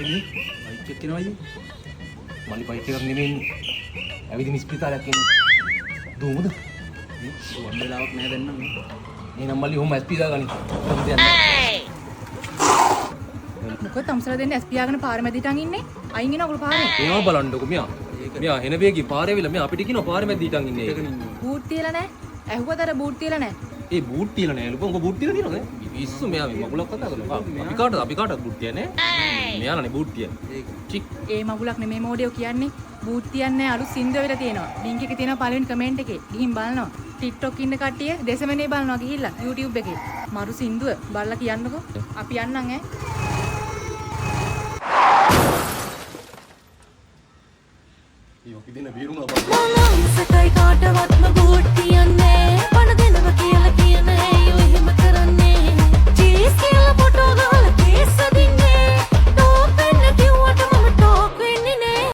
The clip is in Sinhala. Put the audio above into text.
එන්නේ බයික් එක එනවා අයියේ. මල්ලි බයික් එකක් නෙමෙයි. ඇවිදින ස්පිතාලයක් එන්නේ. දුවමුද? වන් වෙලාවක් නෑ දැන් නම්. එහෙනම් මල්ලි ඔහොම ඇස් පියා ගනි. මොකද තම්සලා දෙන්නේ ඇස් පියාගෙන පාර මැදිටන් ඉන්නේ? අයින් එනවා ඔගොල්ලෝ පාරේ. ඒවා බලන්නකො මෙයා. මෙයා එන වේගී පාරේ විල මෙයා අපිට කියනවා පාරේ මැද ඊටන් ඉන්නේ. බූට් තියලා නැහැ. ඇහුවතර බූට් තියලා නැහැ. ඒ බූට් තියලා නෑ ලුකෝ. උඹ බූට් තියලා තියෙනවද? පිස්සු මෙයා මේ මගුලක් කතා කරනවා. අපි කාටද බූට් තියන්නේ? මෙයාලානේ බූට් තියන්නේ. චික්. ඒ මගුලක් නෙමෙයි මෝඩයෝ කියන්නේ. බූට් තියන්නේ අලුත් සින්දුව වෙලා තියෙනවා. ලින්ක් එකේ තියෙනවා පළවෙනි කමෙන්ට් එකේ. ගිහින් බලනවා. TikTok ඉන්න කට්ටිය දෙසමනේ බලනවා ගිහිල්ලා YouTube එකේ. මරු සින්දුව බලලා කියන්නකෝ. අපි යන්නම් ඈ. Yo, que tiene virus,